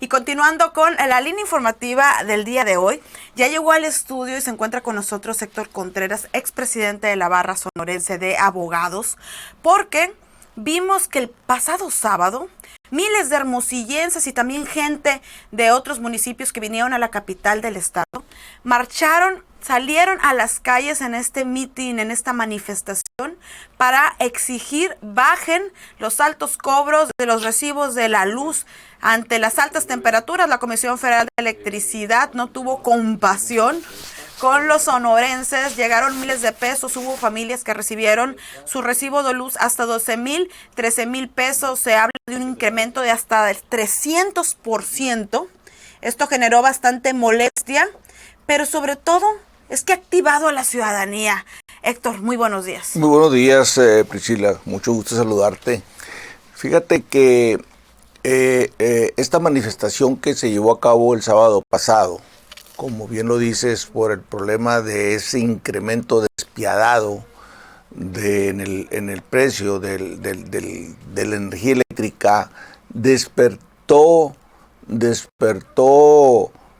Y continuando con la línea informativa del día de hoy, ya llegó al estudio y se encuentra con nosotros Héctor Contreras, expresidente de la Barra Sonorense de Abogados, porque vimos que el pasado sábado miles de hermosillenses y también gente de otros municipios que vinieron a la capital del estado marcharon, salieron a las calles en este mitin, en esta manifestación, para exigir bajen los altos cobros de los recibos de la luz. Ante las altas temperaturas, la Comisión Federal de Electricidad no tuvo compasión con los sonorenses, llegaron miles de pesos, hubo familias que recibieron su recibo de luz hasta 12,000, 13,000 pesos, se habla de un incremento de hasta el 300%. Esto generó bastante molestia, pero sobre todo es que ha activado a la ciudadanía. Héctor, muy buenos días. Muy buenos días, Priscila, mucho gusto saludarte. Fíjate que esta manifestación que se llevó a cabo el sábado pasado, como bien lo dices, por el problema de ese incremento despiadado en el precio de la energía eléctrica, despertó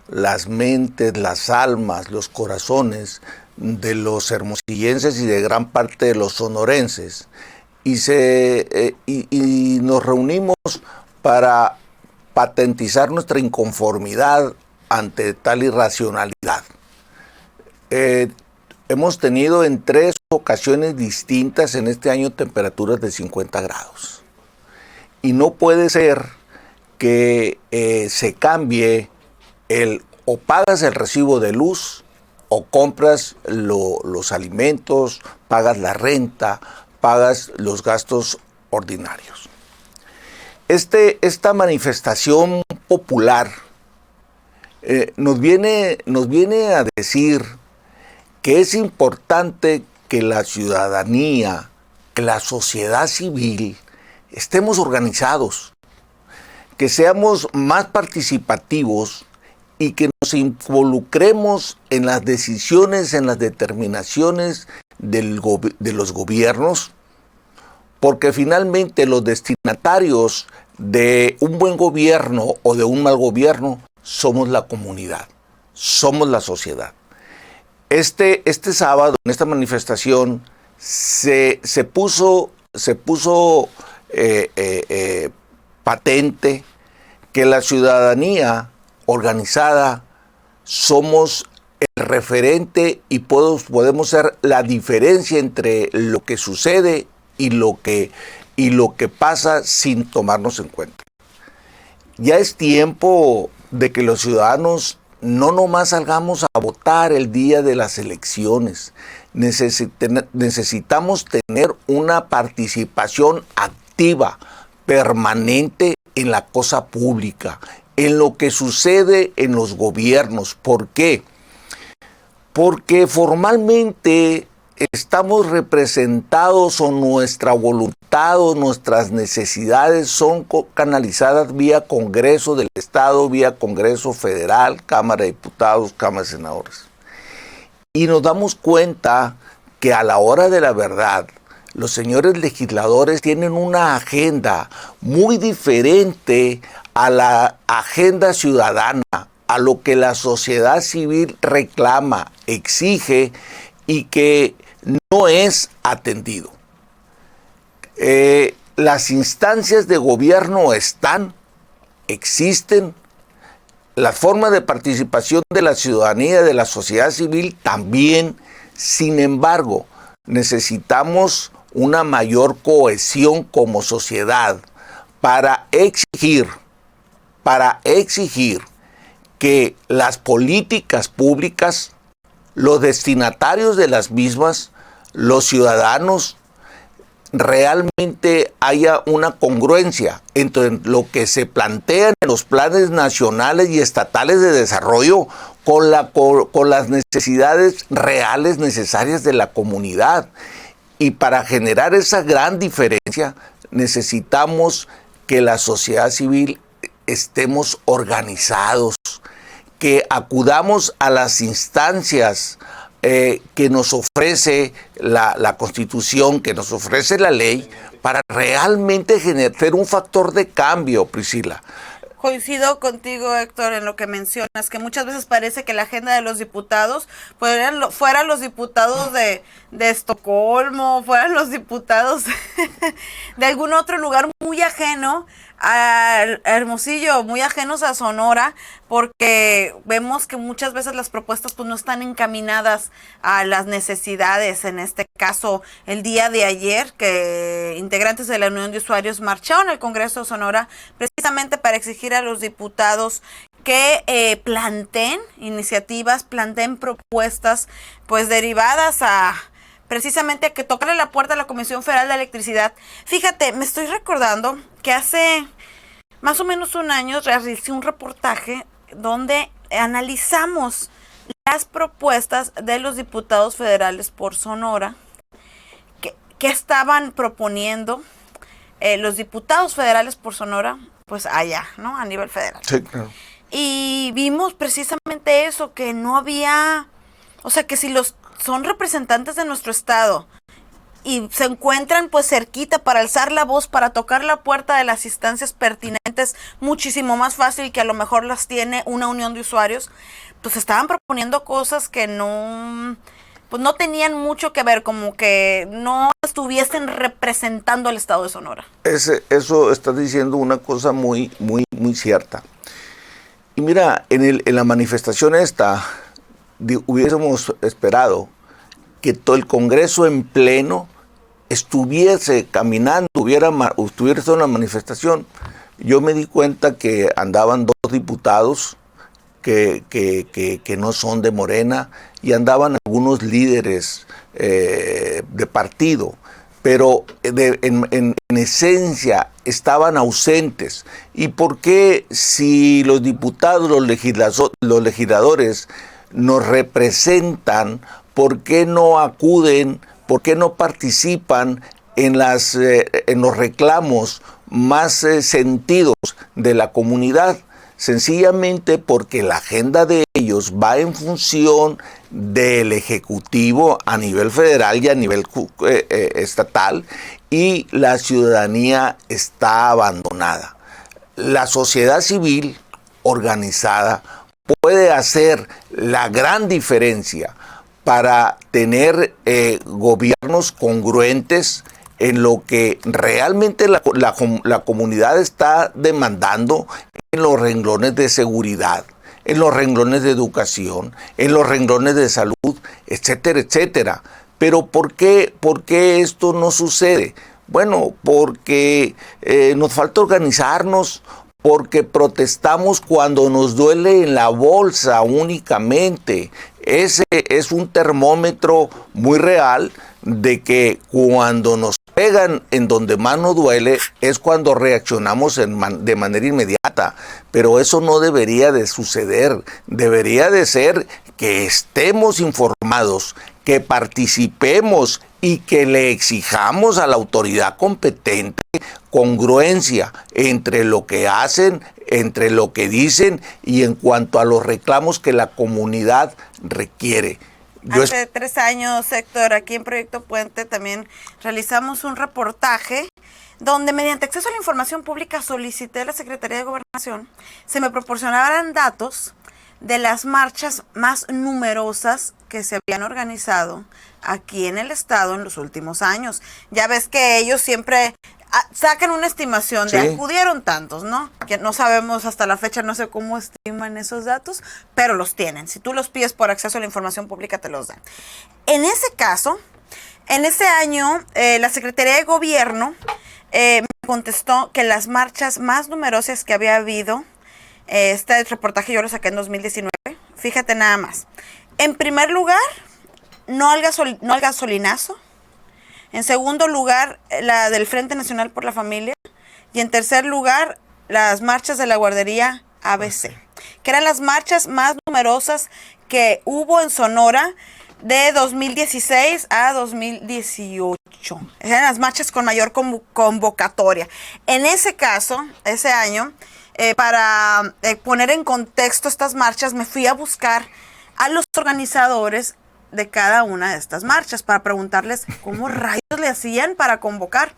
las mentes, las almas, los corazones de los hermosillenses y de gran parte de los sonorenses. Y nos reunimos para patentizar nuestra inconformidad ante tal irracionalidad. Hemos tenido en 3 ocasiones distintas en este año temperaturas de 50 grados. Y no puede ser que se cambie o pagas el recibo de luz o compras los alimentos, pagas la renta, pagas los gastos ordinarios. Esta manifestación popular nos viene a decir que es importante que la ciudadanía, que la sociedad civil estemos organizados, que seamos más participativos y que nos involucremos en las decisiones, en las determinaciones de los gobiernos, porque finalmente los destinatarios de un buen gobierno o de un mal gobierno somos la comunidad, somos la sociedad. Este sábado, en esta manifestación, se puso patente que la ciudadanía organizada somos el referente y podemos ser la diferencia entre lo que sucede y lo que pasa sin tomarnos en cuenta. Ya es tiempo de que los ciudadanos no nomás salgamos a votar el día de las elecciones. Necesitamos tener una participación activa, permanente en la cosa pública, en lo que sucede en los gobiernos. ¿Por qué? Porque formalmente estamos representados o nuestra voluntad o nuestras necesidades son canalizadas vía Congreso del Estado, vía Congreso Federal, Cámara de Diputados, Cámara de Senadores. Y nos damos cuenta que a la hora de la verdad, los señores legisladores tienen una agenda muy diferente a la agenda ciudadana, a lo que la sociedad civil reclama, exige y que no es atendido. Las instancias de gobierno existen, la forma de participación de la ciudadanía, de la sociedad civil también. Sin embargo, necesitamos una mayor cohesión como sociedad para exigir que las políticas públicas, los destinatarios de las mismas, los ciudadanos, realmente haya una congruencia entre lo que se plantea en los planes nacionales y estatales de desarrollo con las necesidades reales necesarias de la comunidad. Y para generar esa gran diferencia necesitamos que la sociedad civil estemos organizados, que acudamos a las instancias que nos ofrece la Constitución, que nos ofrece la ley, para realmente ser un factor de cambio, Priscila. Coincido contigo, Héctor, en lo que mencionas, que muchas veces parece que la agenda de los diputados fueran los diputados de Estocolmo, fueran los diputados de algún otro lugar muy ajeno a Hermosillo, muy ajenos a Sonora, porque vemos que muchas veces las propuestas pues no están encaminadas a las necesidades. En este caso, el día de ayer, que integrantes de la Unión de Usuarios marcharon al Congreso de Sonora precisamente para exigir a los diputados que planteen iniciativas, planteen propuestas pues derivadas a precisamente a que tocarle la puerta a la Comisión Federal de Electricidad. Fíjate, me estoy recordando que hace más o menos un año realicé un reportaje donde analizamos las propuestas de los diputados federales por Sonora que estaban proponiendo los diputados federales por Sonora, pues allá, ¿no? A nivel federal. Sí, claro. Y vimos precisamente eso, que no había, o sea, que si los son representantes de nuestro estado y se encuentran pues cerquita para alzar la voz, para tocar la puerta de las instancias pertinentes, muchísimo más fácil que a lo mejor las tiene una unión de usuarios, pues estaban proponiendo cosas que no, pues no tenían mucho que ver, como que no estuviesen representando al estado de Sonora. Eso estás diciendo una cosa muy cierta. Y mira, en la manifestación esta, hubiésemos esperado que todo el Congreso en pleno estuviese caminando, estuviese en una manifestación. Yo me di cuenta que andaban dos diputados que no son de Morena y andaban algunos líderes de partido, pero en esencia estaban ausentes. ¿Y por qué, si los diputados, los legisladores nos representan, por qué no acuden, por qué no participan en los reclamos más sentidos de la comunidad? Sencillamente porque la agenda de ellos va en función del Ejecutivo a nivel federal y a nivel estatal, y la ciudadanía está abandonada. La sociedad civil organizada puede hacer la gran diferencia para tener gobiernos congruentes en lo que realmente la comunidad está demandando, en los renglones de seguridad, en los renglones de educación, en los renglones de salud, etcétera, etcétera. Pero ¿por qué esto no sucede? Bueno, porque nos falta organizarnos, porque protestamos cuando nos duele en la bolsa únicamente. Ese es un termómetro muy real de que cuando nos pegan en donde más nos duele es cuando reaccionamos de manera inmediata. Pero eso no debería de suceder. Debería de ser que estemos informados, que participemos y que le exijamos a la autoridad competente congruencia entre lo que hacen, entre lo que dicen y en cuanto a los reclamos que la comunidad requiere. Hace 3 años, Héctor, aquí en Proyecto Puente también realizamos un reportaje donde, mediante acceso a la información pública, solicité a la Secretaría de Gobernación se me proporcionaran datos de las marchas más numerosas que se habían organizado aquí en el estado en los últimos años. Ya ves que ellos siempre sacan una estimación de acudieron tantos, ¿no? Que no sabemos hasta la fecha, no sé cómo estiman esos datos, pero los tienen. Si tú los pides por acceso a la información pública, te los dan. En ese caso, en ese año, la Secretaría de Gobierno me contestó que las marchas más numerosas que había habido, este reportaje yo lo saqué en 2019, fíjate nada más. En primer lugar, no al gasolinazo. En segundo lugar, la del Frente Nacional por la Familia. Y en tercer lugar, las marchas de la guardería ABC, que eran las marchas más numerosas que hubo en Sonora de 2016 a 2018. Eran las marchas con mayor convocatoria. En ese caso, ese año, para poner en contexto estas marchas, me fui a buscar a los organizadores de cada una de estas marchas para preguntarles cómo rayos le hacían para convocar.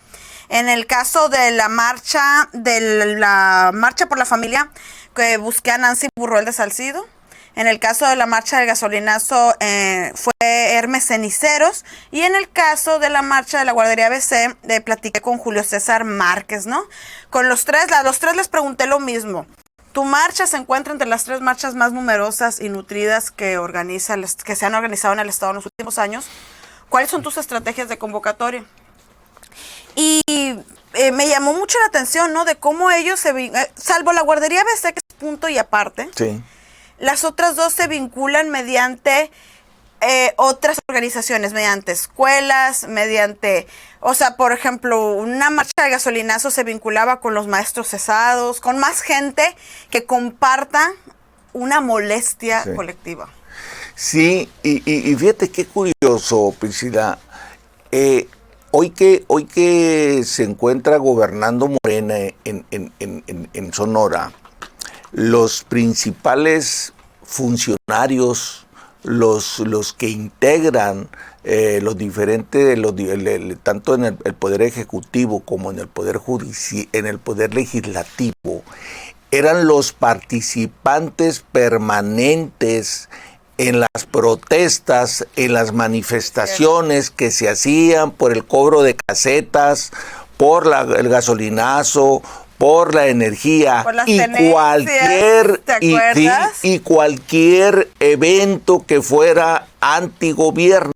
En el caso de la marcha por la familia, que busqué a Nancy Burruel de Salcido. En el caso de la marcha del gasolinazo fue Hermes Ceniceros. Y en el caso de la marcha de la guardería ABC, platiqué con Julio César Márquez, ¿no? Con los tres les pregunté lo mismo. Tu marcha se encuentra entre las 3 marchas más numerosas y nutridas que se han organizado en el Estado en los últimos años. ¿Cuáles son tus estrategias de convocatoria? Y me llamó mucho la atención, ¿no? De cómo ellos salvo la guardería ABC, que es punto y aparte. Sí. Las otras 2 se vinculan mediante otras organizaciones, mediante escuelas, por ejemplo, una marcha de gasolinazo se vinculaba con los maestros cesados, con más gente que comparta una molestia colectiva. Sí, y fíjate qué curioso, Priscila. Hoy que se encuentra gobernando Morena en Sonora, los principales funcionarios, los que integran los diferentes, tanto en el Poder Ejecutivo como en el Poder Legislativo, eran los participantes permanentes en las protestas, en las manifestaciones que se hacían por el cobro de casetas, por el gasolinazo, por la energía, por las y cualquier evento que fuera antigobierno.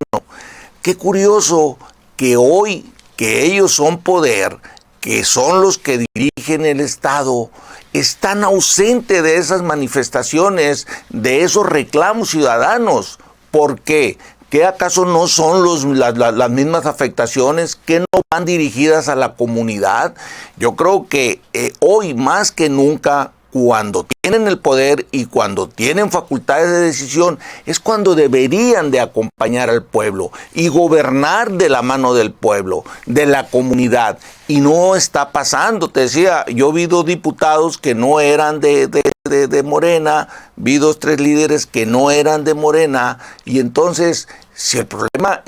Qué curioso que hoy que ellos son poder, que son los que dirigen el Estado, están ausentes de esas manifestaciones, de esos reclamos ciudadanos. ¿Por qué? ¿Qué acaso no son las mismas afectaciones? ¿Que no van dirigidas a la comunidad? Yo creo que hoy más que nunca, cuando tienen el poder y cuando tienen facultades de decisión, es cuando deberían de acompañar al pueblo y gobernar de la mano del pueblo, de la comunidad. Y no está pasando. Te decía, yo vi 2 diputados que no eran de Morena, vi 2, 3 líderes que no eran de Morena, y entonces, si el problema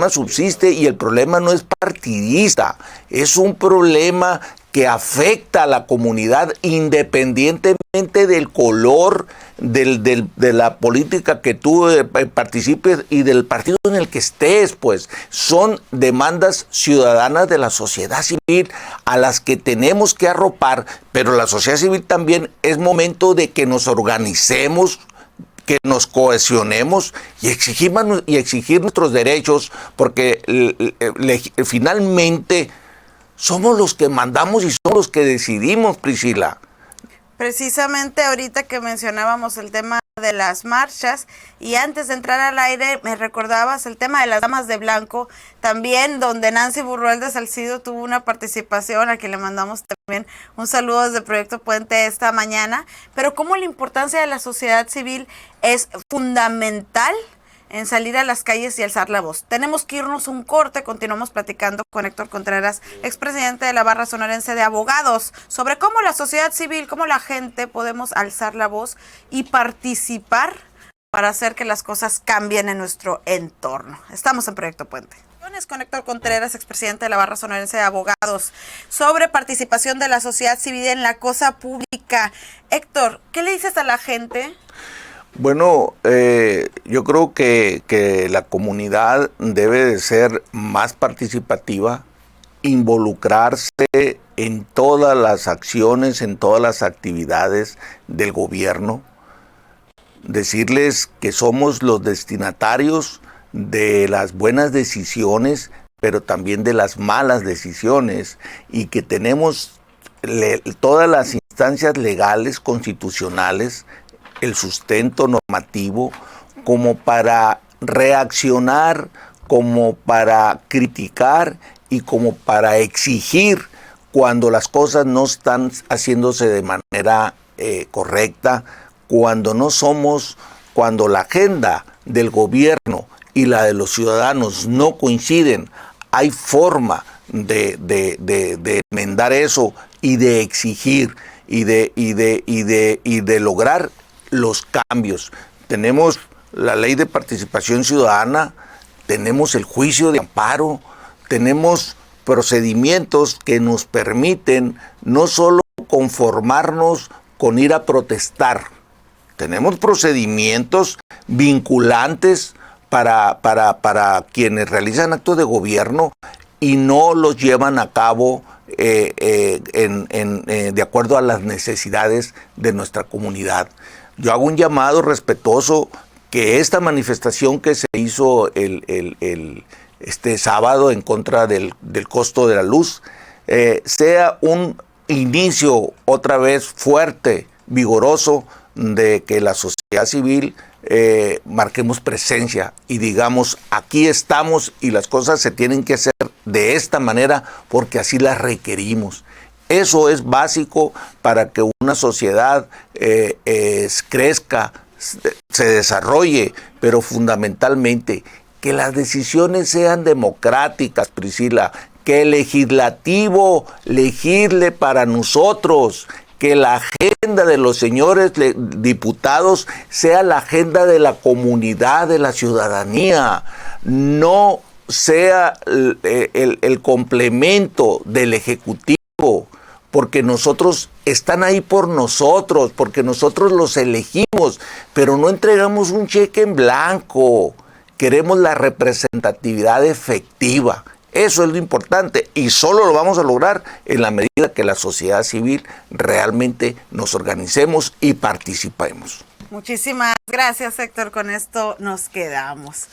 subsiste, y el problema no es partidista, es un problema que afecta a la comunidad independientemente del color de la política que tú participes y del partido en el que estés, pues son demandas ciudadanas de la sociedad civil a las que tenemos que arropar, pero la sociedad civil también es momento de que nos organicemos, que nos cohesionemos y exigir nuestros derechos, porque finalmente somos los que mandamos y somos los que decidimos, Priscila. Precisamente ahorita que mencionábamos el tema de las marchas, y antes de entrar al aire me recordabas el tema de las damas de blanco, también donde Nancy Burruel de Salcido tuvo una participación, a quien le mandamos también un saludo desde Proyecto Puente esta mañana, pero cómo la importancia de la sociedad civil es fundamental en salir a las calles y alzar la voz. Tenemos que irnos un corte, continuamos platicando con Héctor Contreras, expresidente de la Barra Sonorense de Abogados, sobre cómo la sociedad civil, cómo la gente podemos alzar la voz y participar para hacer que las cosas cambien en nuestro entorno. Estamos en Proyecto Puente. Con Héctor Contreras, expresidente de la Barra Sonorense de Abogados, sobre participación de la sociedad civil en la cosa pública. Héctor, ¿qué le dices a la gente? Bueno, yo creo que la comunidad debe de ser más participativa, involucrarse en todas las acciones, en todas las actividades del gobierno, decirles que somos los destinatarios de las buenas decisiones, pero también de las malas decisiones, y que tenemos todas las instancias legales, constitucionales, el sustento normativo, como para reaccionar, como para criticar y como para exigir cuando las cosas no están haciéndose de manera correcta, cuando la agenda del gobierno y la de los ciudadanos no coinciden. Hay forma de enmendar eso y de exigir y de lograr los cambios. Tenemos la ley de participación ciudadana, tenemos el juicio de amparo, tenemos procedimientos que nos permiten no solo conformarnos con ir a protestar. Tenemos procedimientos vinculantes para quienes realizan actos de gobierno y no los llevan a cabo de acuerdo a las necesidades de nuestra comunidad. Yo hago un llamado respetuoso que esta manifestación que se hizo este sábado en contra del costo de la luz sea un inicio otra vez fuerte, vigoroso, de que la sociedad civil marquemos presencia y digamos, aquí estamos y las cosas se tienen que hacer de esta manera porque así las requerimos. Eso es básico para que una sociedad crezca, se desarrolle, pero fundamentalmente que las decisiones sean democráticas, Priscila, que el legislativo legisle para nosotros, que la agenda de los señores diputados sea la agenda de la comunidad, de la ciudadanía, no sea el complemento del Ejecutivo, porque nosotros están ahí por nosotros, porque nosotros los elegimos, pero no entregamos un cheque en blanco, queremos la representatividad efectiva. Eso es lo importante y solo lo vamos a lograr en la medida que la sociedad civil realmente nos organicemos y participemos. Muchísimas gracias, Héctor. Con esto nos quedamos.